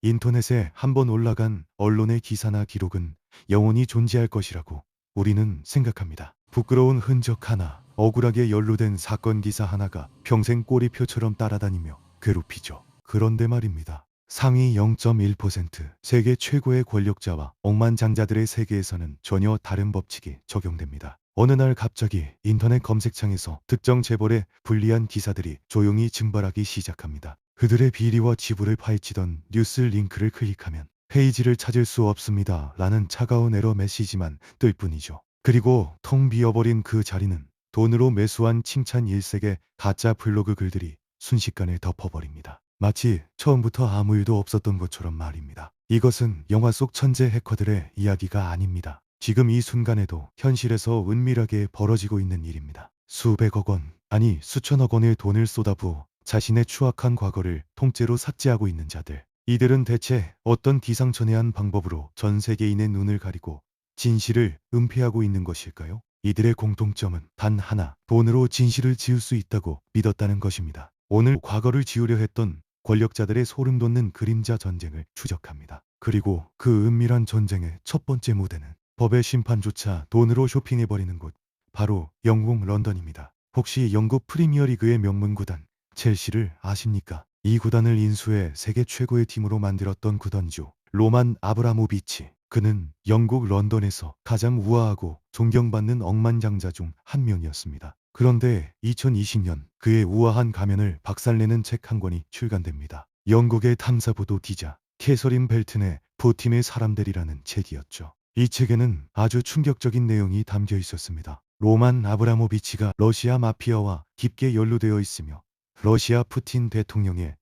인터넷에 한번 올라간 언론의 기사나 기록은 영원히 존재할 것이라고 우리는 생각합니다. 부끄러운 흔적 하나, 억울하게 연루된 사건 기사 하나가 평생 꼬리표처럼 따라다니며 괴롭히죠. 그런데 말입니다. 상위 0.1% 세계 최고의 권력자와 억만장자들의 세계에서는 전혀 다른 법칙이 적용됩니다. 어느 날 갑자기 인터넷 검색창에서 특정 재벌의 불리한 기사들이 조용히 증발하기 시작합니다. 그들의 비리와 지불을 파헤치던 뉴스 링크를 클릭하면 페이지를 찾을 수 없습니다. 라는 차가운 에러 메시지만 뜰 뿐이죠. 그리고 텅 비어버린 그 자리는 돈으로 매수한 칭찬 일색의 가짜 블로그 글들이 순식간에 덮어버립니다. 마치 처음부터 아무 일도 없었던 것처럼 말입니다. 이것은 영화 속 천재 해커들의 이야기가 아닙니다. 지금 이 순간에도 현실에서 은밀하게 벌어지고 있는 일입니다. 수백억 원, 아니 수천억 원의 돈을 쏟아부어 자신의 추악한 과거를 통째로 삭제하고 있는 자들. 이들은 대체 어떤 기상천외한 방법으로 전 세계인의 눈을 가리고 진실을 은폐하고 있는 것일까요? 이들의 공통점은 단 하나, 돈으로 진실을 지울 수 있다고 믿었다는 것입니다. 오늘 과거를 지우려 했던 권력자들의 소름 돋는 그림자 전쟁을 추적합니다. 그리고 그 은밀한 전쟁의 첫 번째 무대는 법의 심판조차 돈으로 쇼핑해버리는 곳, 바로 영국 런던입니다. 혹시 영국 프리미어리그의 명문 구단 첼시를 아십니까? 이 구단을 인수해 세계 최고의 팀으로 만들었던 구단주 로만 아브라모비치. 그는 영국 런던에서 가장 우아하고 존경받는 억만장자 중 한 명이었습니다. 그런데 2020년 그의 우아한 가면을 박살내는 책 한 권이 출간됩니다. 영국의 탐사보도 기자 캐서린 벨튼의 부팀의 사람들이라는 책이었죠. 이 책에는 아주 충격적인 내용이 담겨 있었습니다. 로만 아브라모비치가 러시아 마피아와 깊게 연루되어 있으며 러시아 푸틴 대통령의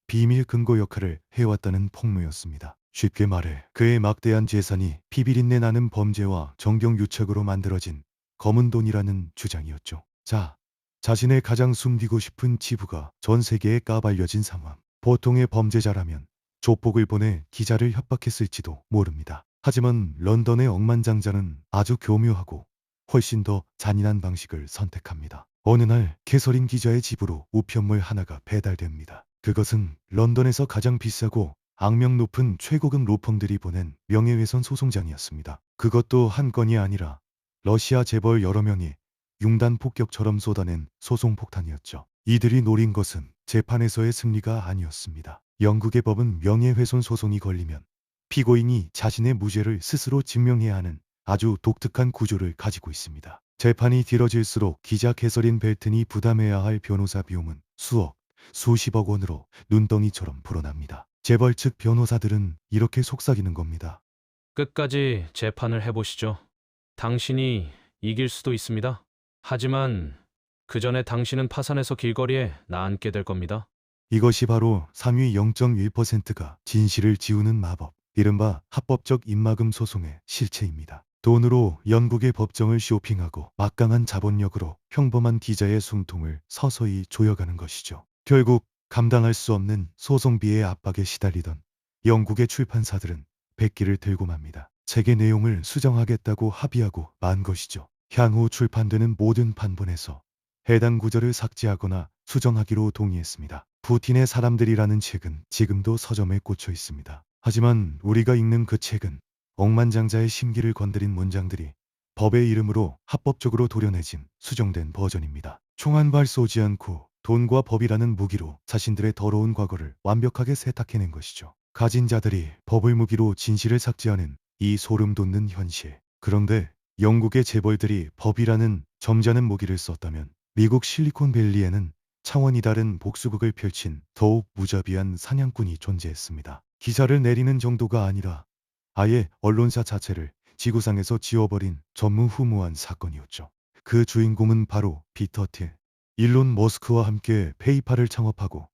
비밀 금고 역할을 해왔다는 폭로였습니다. 쉽게 말해 그의 막대한 재산이 피비린내 나는 범죄와 정경유착으로 만들어진 검은 돈이라는 주장이었죠. 자신의 가장 숨기고 싶은 치부가 전 세계에 까발려진 상황. 보통의 범죄자라면 조폭을 보내 기자를 협박했을지도 모릅니다. 하지만 런던의 억만장자는 아주 교묘하고 훨씬 더 잔인한 방식을 선택합니다. 어느 날 캐서린 기자의 집으로 우편물 하나가 배달됩니다. 그것은 런던에서 가장 비싸고 악명 높은 최고급 로펌들이 보낸 명예훼손 소송장이었습니다. 그것도 한 건이 아니라 러시아 재벌 여러 명이 융단 폭격처럼 쏟아낸 소송 폭탄이었죠. 이들이 노린 것은 재판에서의 승리가 아니었습니다. 영국의 법은 명예훼손 소송이 걸리면 피고인이 자신의 무죄를 스스로 증명해야 하는 아주 독특한 구조를 가지고 있습니다. 재판이 길어질수록 기자 캐서린 벨튼이 부담해야 할 변호사 비용은 수억, 수십억 원으로 눈덩이처럼 불어납니다. 재벌 측 변호사들은 이렇게 속삭이는 겁니다. 끝까지 재판을 해보시죠. 당신이 이길 수도 있습니다. 하지만 그 전에 당신은 파산해서 길거리에 나앉게 될 겁니다. 이것이 바로 상위 0.1%가 진실을 지우는 마법, 이른바 합법적 입막음 소송의 실체입니다. 돈으로 영국의 법정을 쇼핑하고 막강한 자본력으로 평범한 기자의 숨통을 서서히 조여가는 것이죠. 결국 감당할 수 없는 소송비의 압박에 시달리던 영국의 출판사들은 백기를 들고 맙니다. 책의 내용을 수정하겠다고 합의하고 만 것이죠. 향후 출판되는 모든 판본에서 해당 구절을 삭제하거나 수정하기로 동의했습니다. 푸틴의 사람들이라는 책은 지금도 서점에 꽂혀 있습니다. 하지만 우리가 읽는 그 책은 억만장자의 심기를 건드린 문장들이 법의 이름으로 합법적으로 도려내진 수정된 버전입니다. 총 한 발 쏘지 않고 돈과 법이라는 무기로 자신들의 더러운 과거를 완벽하게 세탁해낸 것이죠. 가진 자들이 법을 무기로 진실을 삭제하는 이 소름 돋는 현실. 그런데 영국의 재벌들이 법이라는 점잖은 무기를 썼다면 미국 실리콘밸리에는 차원이 다른 복수극을 펼친 더욱 무자비한 사냥꾼이 존재했습니다. 기사를 내리는 정도가 아니라 아예 언론사 자체를 지구상에서 지워버린 전무후무한 사건이었죠. 그 주인공은 바로 피터 틸. 일론 머스크와 함께 페이팔을 창업하고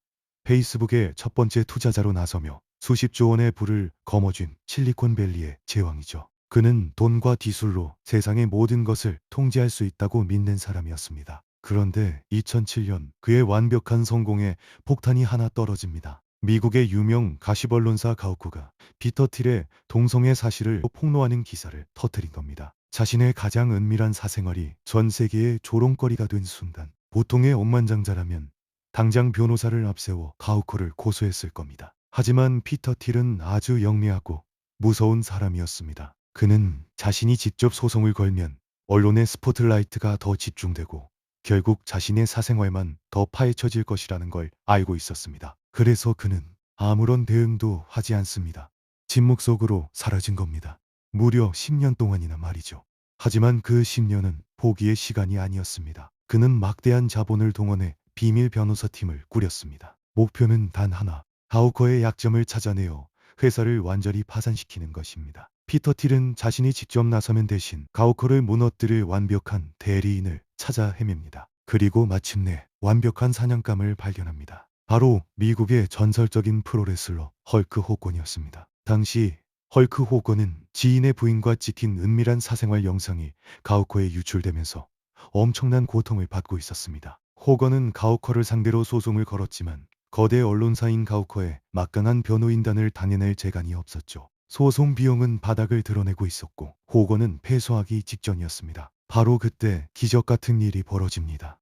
페이스북의 첫 번째 투자자로 나서며 수십조 원의 부를 거머쥔 실리콘밸리의 제왕이죠. 그는 돈과 기술로 세상의 모든 것을 통제할 수 있다고 믿는 사람이었습니다. 그런데 2007년 그의 완벽한 성공에 폭탄이 하나 떨어집니다. 미국의 유명 가십 언론사 가우쿠가 피터 틸의 동성애 사실을 폭로하는 기사를 터뜨린 겁니다. 자신의 가장 은밀한 사생활이 전 세계의 조롱거리가 된 순간 보통의 억만장자라면 당장 변호사를 앞세워 가우코를 고소했을 겁니다. 하지만 피터 틸은 아주 영리하고 무서운 사람이었습니다. 그는 자신이 직접 소송을 걸면 언론의 스포트라이트가 더 집중되고 결국 자신의 사생활만 더 파헤쳐질 것이라는 걸 알고 있었습니다. 그래서 그는 아무런 대응도 하지 않습니다. 침묵 속으로 사라진 겁니다. 무려 10년 동안이나 말이죠. 하지만 그 10년은 포기의 시간이 아니었습니다. 그는 막대한 자본을 동원해 비밀 변호사팀을 꾸렸습니다. 목표는 단 하나, 가우커의 약점을 찾아내어 회사를 완전히 파산시키는 것입니다. 피터 틸은 자신이 직접 나서면 대신 가우커를 무너뜨릴 완벽한 대리인을 찾아 헤맵니다. 그리고 마침내 완벽한 사냥감을 발견합니다. 바로 미국의 전설적인 프로레슬러 헐크 호건이었습니다. 당시 헐크 호건은 지인의 부인과 찍힌 은밀한 사생활 영상이 가우커에 유출되면서 엄청난 고통을 받고 있었습니다. 호건은 가우커를 상대로 소송을 걸었지만 거대 언론사인 가우커에 막강한 변호인단을 단해낼 재간이 없었죠. 소송 비용은 바닥을 드러내고 있었고 호건은 패소하기 직전이었습니다. 바로 그때 기적 같은 일이 벌어집니다.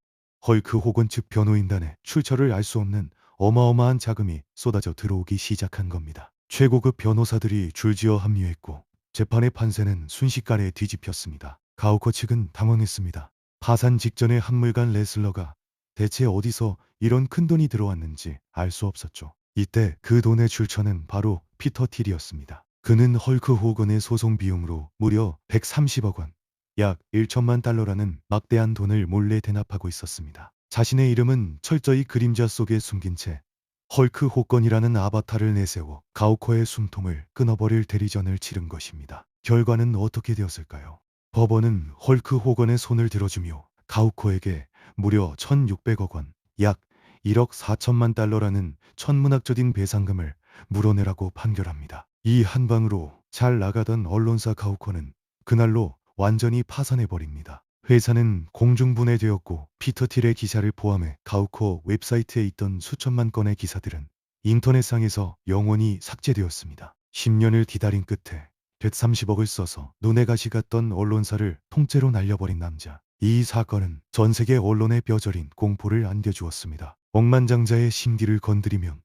헐크 호건 측 변호인단에 출처를 알 수 없는 어마어마한 자금이 쏟아져 들어오기 시작한 겁니다. 최고급 변호사들이 줄지어 합류했고 재판의 판세는 순식간에 뒤집혔습니다. 가우커 측은 당황했습니다. 파산 직전의 한물간 레슬러가 대체 어디서 이런 큰 돈이 들어왔는지 알 수 없었죠. 이때 그 돈의 출처는 바로 피터 틸이었습니다. 그는 헐크 호건의 소송 비용으로 무려 130억 원, 약 1천만 달러라는 막대한 돈을 몰래 대납하고 있었습니다. 자신의 이름은 철저히 그림자 속에 숨긴 채 헐크 호건이라는 아바타를 내세워 가우커의 숨통을 끊어버릴 대리전을 치른 것입니다. 결과는 어떻게 되었을까요? 법원은 헐크 호건의 손을 들어주며 가우커에게 무려 1,600억 원, 약 1억 4천만 달러라는 천문학적인 배상금을 물어내라고 판결합니다. 이 한방으로 잘 나가던 언론사 가우커는 그날로 완전히 파산해버립니다. 회사는 공중분해되었고 피터 틸의 기사를 포함해 가우커 웹사이트에 있던 수천만 건의 기사들은 인터넷상에서 영원히 삭제되었습니다. 10년을 기다린 끝에 130억을 써서 눈에 가시 갔던 언론사를 통째로 날려버린 남자. 이 사건은 전 세계 언론에 뼈저린 공포를 안겨주었습니다. 억만장자의 심기를 건드리면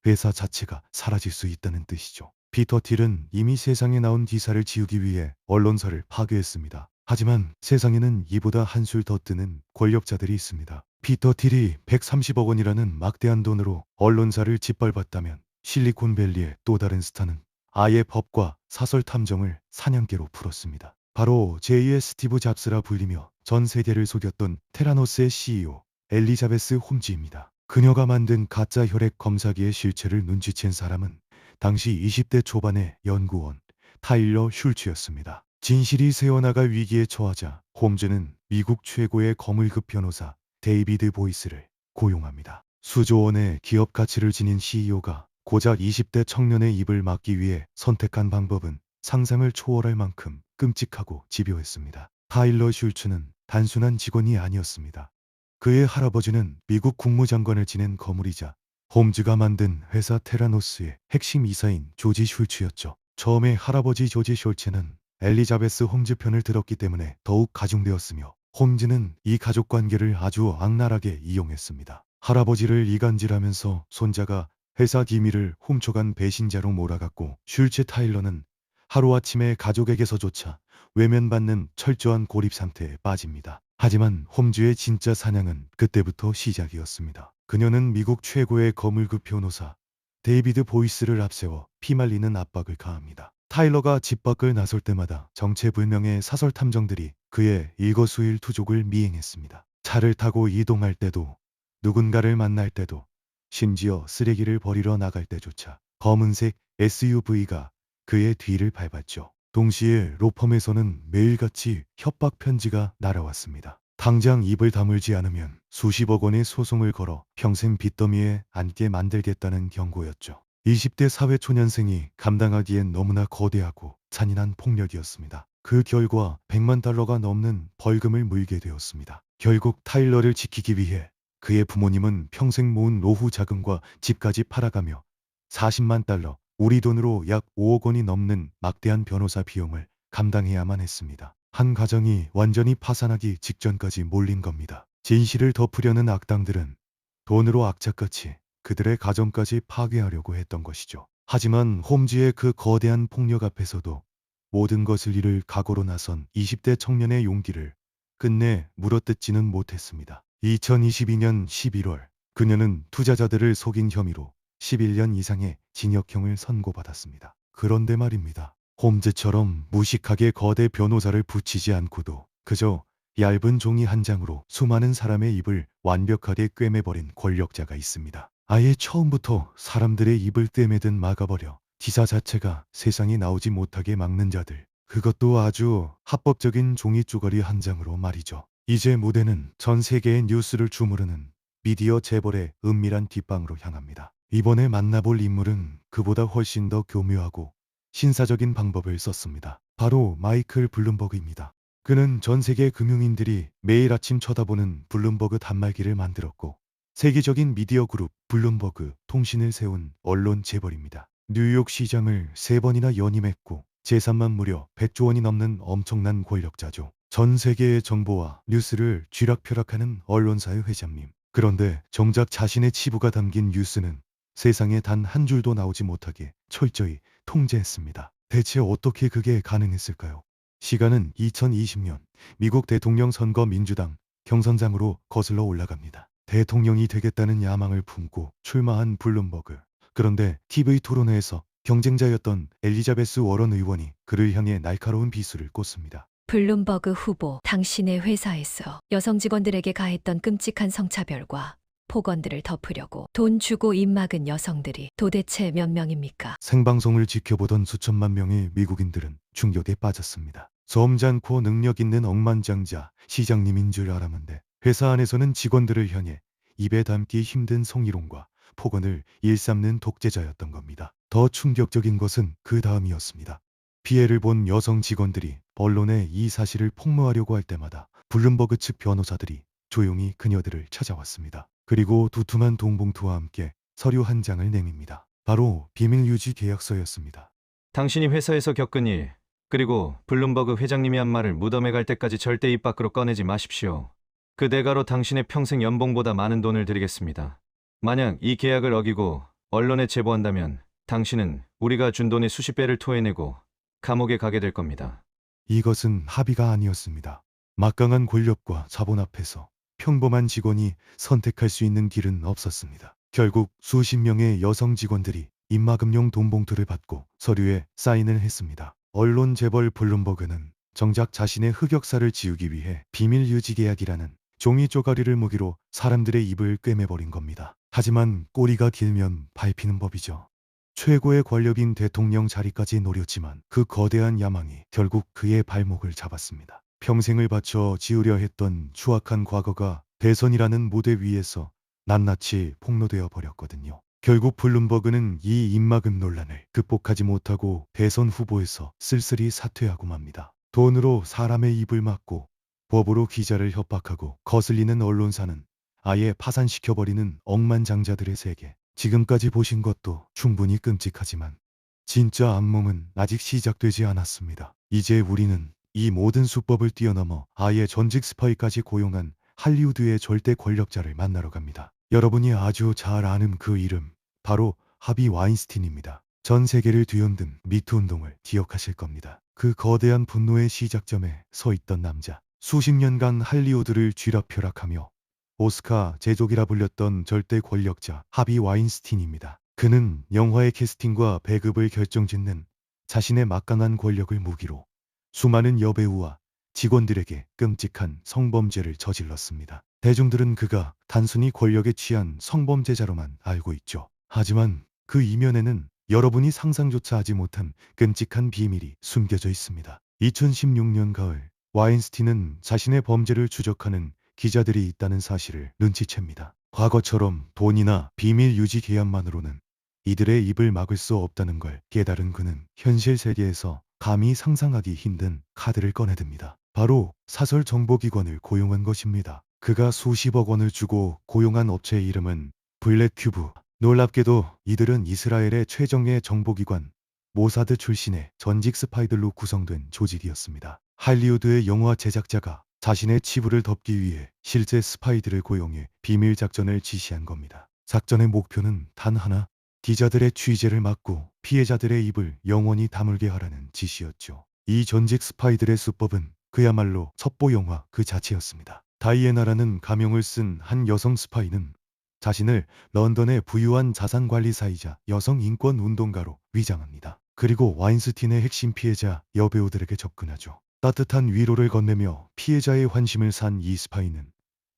회사 자체가 사라질 수 있다는 뜻이죠. 피터 틸은 이미 세상에 나온 기사를 지우기 위해 언론사를 파괴했습니다. 하지만 세상에는 이보다 한술 더 뜨는 권력자들이 있습니다. 피터 틸이 130억 원이라는 막대한 돈으로 언론사를 짓밟았다면 실리콘밸리의 또 다른 스타는 아예 법과 사설 탐정을 사냥개로 풀었습니다. 바로 제2의 스티브 잡스라 불리며 전 세계를 속였던 테라노스의 CEO 엘리자베스 홈즈입니다. 그녀가 만든 가짜 혈액 검사기의 실체를 눈치챈 사람은 당시 20대 초반의 연구원 타일러 슐츠였습니다. 진실이 새어나갈 위기에 처하자 홈즈는 미국 최고의 거물급 변호사 데이비드 보이스를 고용합니다. 수조 원의 기업 가치를 지닌 CEO가 고작 20대 청년의 입을 막기 위해 선택한 방법은 상상을 초월할 만큼 끔찍하고 집요했습니다. 타일러 슐츠는 단순한 직원이 아니었습니다. 그의 할아버지는 미국 국무장관을 지낸 거물이자 홈즈가 만든 회사 테라노스의 핵심 이사인 조지 슐츠였죠. 처음에 할아버지 조지 슐츠는 엘리자베스 홈즈 편을 들었기 때문에 더욱 가중되었으며 홈즈는 이 가족 관계를 아주 악랄하게 이용했습니다. 할아버지를 이간질하면서 손자가 회사 기밀을 훔쳐간 배신자로 몰아갔고 슐츠 타일러는 하루아침에 가족에게서조차 외면받는 철저한 고립 상태에 빠집니다. 하지만 홈즈의 진짜 사냥은 그때부터 시작이었습니다. 그녀는 미국 최고의 거물급 변호사 데이비드 보이스를 앞세워 피말리는 압박을 가합니다. 타일러가 집 밖을 나설 때마다 정체불명의 사설 탐정들이 그의 일거수일투족을 미행했습니다. 차를 타고 이동할 때도 누군가를 만날 때도 심지어 쓰레기를 버리러 나갈 때조차 검은색 SUV가 그의 뒤를 밟았죠. 동시에 로펌에서는 매일같이 협박 편지가 날아왔습니다. 당장 입을 다물지 않으면 수십억 원의 소송을 걸어 평생 빚더미에 앉게 만들겠다는 경고였죠. 20대 사회초년생이 감당하기엔 너무나 거대하고 잔인한 폭력이었습니다. 그 결과 100만 달러가 넘는 벌금을 물게 되었습니다. 결국 타일러를 지키기 위해 그의 부모님은 평생 모은 노후 자금과 집까지 팔아가며 40만 달러, 우리 돈으로 약 5억 원이 넘는 막대한 변호사 비용을 감당해야만 했습니다. 한 가정이 완전히 파산하기 직전까지 몰린 겁니다. 진실을 덮으려는 악당들은 돈으로 악착같이 그들의 가정까지 파괴하려고 했던 것이죠. 하지만 홈즈의 그 거대한 폭력 앞에서도 모든 것을 잃을 각오로 나선 20대 청년의 용기를 끝내 물어뜯지는 못했습니다. 2022년 11월 그녀는 투자자들을 속인 혐의로 11년 이상의 징역형을 선고받았습니다. 그런데 말입니다. 홈즈처럼 무식하게 거대 변호사를 붙이지 않고도 그저 얇은 종이 한 장으로 수많은 사람의 입을 완벽하게 꿰매버린 권력자가 있습니다. 아예 처음부터 사람들의 입을 꿰매든 막아버려 기사 자체가 세상에 나오지 못하게 막는 자들. 그것도 아주 합법적인 종이 쪼가리 한 장으로 말이죠. 이제 무대는 전 세계의 뉴스를 주무르는 미디어 재벌의 은밀한 뒷방으로 향합니다. 이번에 만나볼 인물은 그보다 훨씬 더 교묘하고 신사적인 방법을 썼습니다. 바로 마이클 블룸버그입니다. 그는 전 세계 금융인들이 매일 아침 쳐다보는 블룸버그 단말기를 만들었고 세계적인 미디어 그룹 블룸버그 통신을 세운 언론 재벌입니다. 뉴욕 시장을 3번이나 연임했고 재산만 무려 100조 원이 넘는 엄청난 권력자죠. 전 세계의 정보와 뉴스를 쥐락펴락하는 언론사의 회장님. 그런데 정작 자신의 치부가 담긴 뉴스는 세상에 단 한 줄도 나오지 못하게 철저히 통제했습니다. 대체 어떻게 그게 가능했을까요? 시간은 2020년 미국 대통령 선거 민주당 경선장으로 거슬러 올라갑니다. 대통령이 되겠다는 야망을 품고 출마한 블룸버그. 그런데 TV 토론회에서 경쟁자였던 엘리자베스 워런 의원이 그를 향해 날카로운 비수를 꽂습니다. 블룸버그 후보, 당신의 회사에서 여성 직원들에게 가했던 끔찍한 성차별과 폭언들을 덮으려고 돈 주고 입 막은 여성들이 도대체 몇 명입니까? 생방송을 지켜보던 수천만 명의 미국인들은 충격에 빠졌습니다. 점잖고 능력 있는 억만장자 시장님인 줄 알았는데 회사 안에서는 직원들을 향해 입에 담기 힘든 성희롱과 폭언을 일삼는 독재자였던 겁니다. 더 충격적인 것은 그 다음이었습니다. 피해를 본 여성 직원들이 언론에 이 사실을 폭로하려고 할 때마다 블룸버그 측 변호사들이 조용히 그녀들을 찾아왔습니다. 그리고 두툼한 돈봉투와 함께 서류 한 장을 내밉니다. 바로 비밀유지 계약서였습니다. 당신이 회사에서 겪은 일, 그리고 블룸버그 회장님이 한 말을 무덤에 갈 때까지 절대 입 밖으로 꺼내지 마십시오. 그 대가로 당신의 평생 연봉보다 많은 돈을 드리겠습니다. 만약 이 계약을 어기고 언론에 제보한다면 당신은 우리가 준 돈의 수십 배를 토해내고 감옥에 가게 될 겁니다. 이것은 합의가 아니었습니다. 막강한 권력과 자본 앞에서 평범한 직원이 선택할 수 있는 길은 없었습니다. 결국 수십 명의 여성 직원들이 입막음용 돈봉투를 받고 서류에 사인을 했습니다. 언론 재벌 블룸버그는 정작 자신의 흑역사를 지우기 위해 비밀 유지 계약이라는 종이 쪼가리를 무기로 사람들의 입을 꿰매버린 겁니다. 하지만 꼬리가 길면 밟히는 법이죠. 최고의 권력인 대통령 자리까지 노렸지만 그 거대한 야망이 결국 그의 발목을 잡았습니다. 평생을 바쳐 지우려 했던 추악한 과거가 대선이라는 무대 위에서 낱낱이 폭로되어 버렸거든요. 결국 블룸버그는 이 입막음 논란을 극복하지 못하고 대선 후보에서 쓸쓸히 사퇴하고 맙니다. 돈으로 사람의 입을 막고 법으로 기자를 협박하고 거슬리는 언론사는 아예 파산시켜버리는 억만장자들의 세계. 지금까지 보신 것도 충분히 끔찍하지만 진짜 악몽은 아직 시작되지 않았습니다. 이제 우리는 이 모든 수법을 뛰어넘어 아예 전직 스파이까지 고용한 할리우드의 절대 권력자를 만나러 갑니다. 여러분이 아주 잘 아는 그 이름, 바로 하비 와인스틴입니다. 전 세계를 뒤흔든 미투 운동을 기억하실 겁니다. 그 거대한 분노의 시작점에 서 있던 남자. 수십 년간 할리우드를 쥐락펴락하며 오스카 제조기라 불렸던 절대 권력자 하비 와인스틴입니다. 그는 영화의 캐스팅과 배급을 결정짓는 자신의 막강한 권력을 무기로 수많은 여배우와 직원들에게 끔찍한 성범죄를 저질렀습니다. 대중들은 그가 단순히 권력에 취한 성범죄자로만 알고 있죠. 하지만 그 이면에는 여러분이 상상조차 하지 못한 끔찍한 비밀이 숨겨져 있습니다. 2016년 가을 와인스틴은 자신의 범죄를 추적하는 기자들이 있다는 사실을 눈치챕니다. 과거처럼 돈이나 비밀 유지 계약만으로는 이들의 입을 막을 수 없다는 걸 깨달은 그는 현실 세계에서 감히 상상하기 힘든 카드를 꺼내듭니다. 바로 사설 정보기관을 고용한 것입니다. 그가 수십억 원을 주고 고용한 업체의 이름은 블랙큐브. 놀랍게도 이들은 이스라엘의 최정예 정보기관 모사드 출신의 전직 스파이들로 구성된 조직이었습니다. 할리우드의 영화 제작자가 자신의 치부를 덮기 위해 실제 스파이들을 고용해 비밀 작전을 지시한 겁니다. 작전의 목표는 단 하나, 기자들의 취재를 막고 피해자들의 입을 영원히 다물게 하라는 지시였죠. 이 전직 스파이들의 수법은 그야말로 첩보 영화 그 자체였습니다. 다이애나라는 가명을 쓴 한 여성 스파이는 자신을 런던의 부유한 자산관리사이자 여성 인권 운동가로 위장합니다. 그리고 와인스틴의 핵심 피해자 여배우들에게 접근하죠. 따뜻한 위로를 건네며 피해자의 환심을 산 이 스파이는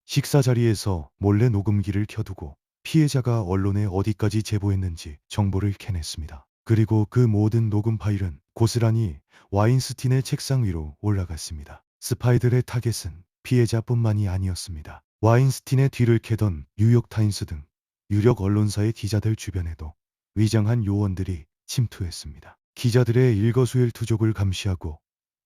식사 자리에서 몰래 녹음기를 켜두고 피해자가 언론에 어디까지 제보했는지 정보를 캐냈습니다. 그리고 그 모든 녹음 파일은 고스란히 와인스틴의 책상 위로 올라갔습니다. 스파이들의 타겟은 피해자뿐만이 아니었습니다. 와인스틴의 뒤를 캐던 뉴욕타임스 등 유력 언론사의 기자들 주변에도 위장한 요원들이 침투했습니다. 기자들의 일거수일투족을 감시하고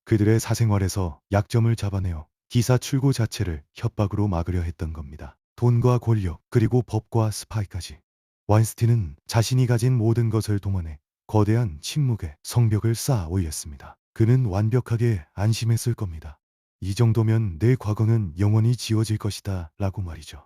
그들의 사생활에서 약점을 잡아내어 기사 출고 자체를 협박으로 막으려 했던 겁니다. 돈과 권력, 그리고 법과 스파이까지. 와인스틴은 자신이 가진 모든 것을 동원해 거대한 침묵의 성벽을 쌓아 올렸습니다. 그는 완벽하게 안심했을 겁니다. 이 정도면 내 과거는 영원히 지워질 것이다 라고 말이죠.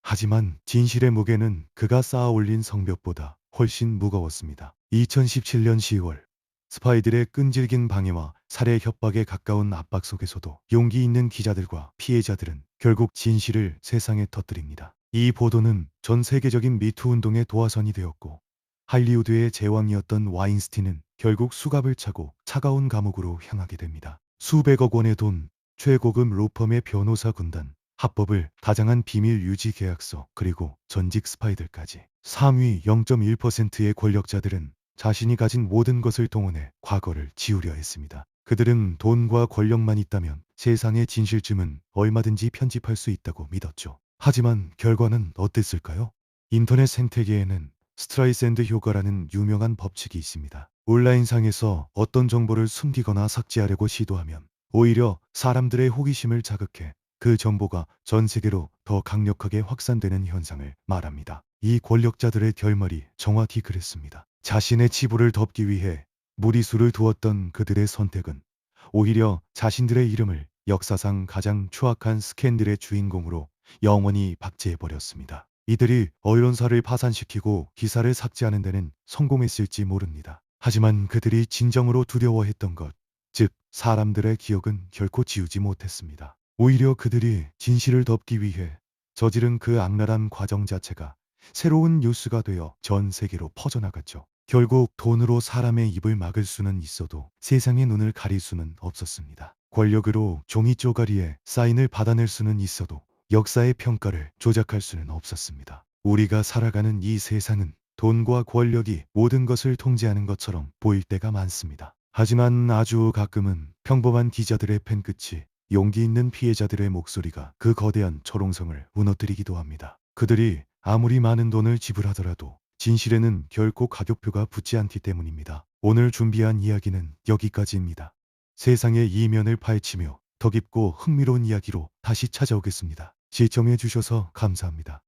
하지만 진실의 무게는 그가 쌓아 올린 성벽보다 훨씬 무거웠습니다. 2017년 10월 스파이들의 끈질긴 방해와 살해 협박에 가까운 압박 속에서도 용기 있는 기자들과 피해자들은 결국 진실을 세상에 터뜨립니다. 이 보도는 전 세계적인 미투 운동의 도화선이 되었고 할리우드의 제왕이었던 와인스틴은 결국 수갑을 차고 차가운 감옥으로 향하게 됩니다. 수백억 원의 돈, 최고급 로펌의 변호사 군단, 합법을 다장한 비밀 유지 계약서, 그리고 전직 스파이들까지. 상위 0.1%의 권력자들은 자신이 가진 모든 것을 동원해 과거를 지우려 했습니다. 그들은 돈과 권력만 있다면 세상의 진실쯤은 얼마든지 편집할 수 있다고 믿었죠. 하지만 결과는 어땠을까요? 인터넷 생태계에는 스트라이샌드 효과라는 유명한 법칙이 있습니다. 온라인상에서 어떤 정보를 숨기거나 삭제하려고 시도하면 오히려 사람들의 호기심을 자극해 그 정보가 전 세계로 더 강력하게 확산되는 현상을 말합니다. 이 권력자들의 결말이 정확히 그랬습니다. 자신의 치부를 덮기 위해 무리수를 두었던 그들의 선택은 오히려 자신들의 이름을 역사상 가장 추악한 스캔들의 주인공으로 영원히 박제해버렸습니다. 이들이 언론사를 파산시키고 기사를 삭제하는 데는 성공했을지 모릅니다. 하지만 그들이 진정으로 두려워했던 것, 즉 사람들의 기억은 결코 지우지 못했습니다. 오히려 그들이 진실을 덮기 위해 저지른 그 악랄한 과정 자체가 새로운 뉴스가 되어 전 세계로 퍼져나갔죠. 결국 돈으로 사람의 입을 막을 수는 있어도 세상의 눈을 가릴 수는 없었습니다. 권력으로 종이 쪼가리에 사인을 받아낼 수는 있어도 역사의 평가를 조작할 수는 없었습니다. 우리가 살아가는 이 세상은 돈과 권력이 모든 것을 통제하는 것처럼 보일 때가 많습니다. 하지만 아주 가끔은 평범한 기자들의 펜끝이 용기 있는 피해자들의 목소리가 그 거대한 초롱성을 무너뜨리기도 합니다. 그들이 아무리 많은 돈을 지불하더라도 진실에는 결코 가격표가 붙지 않기 때문입니다. 오늘 준비한 이야기는 여기까지입니다. 세상의 이면을 파헤치며 더 깊고 흥미로운 이야기로 다시 찾아오겠습니다. 시청해 주셔서 감사합니다.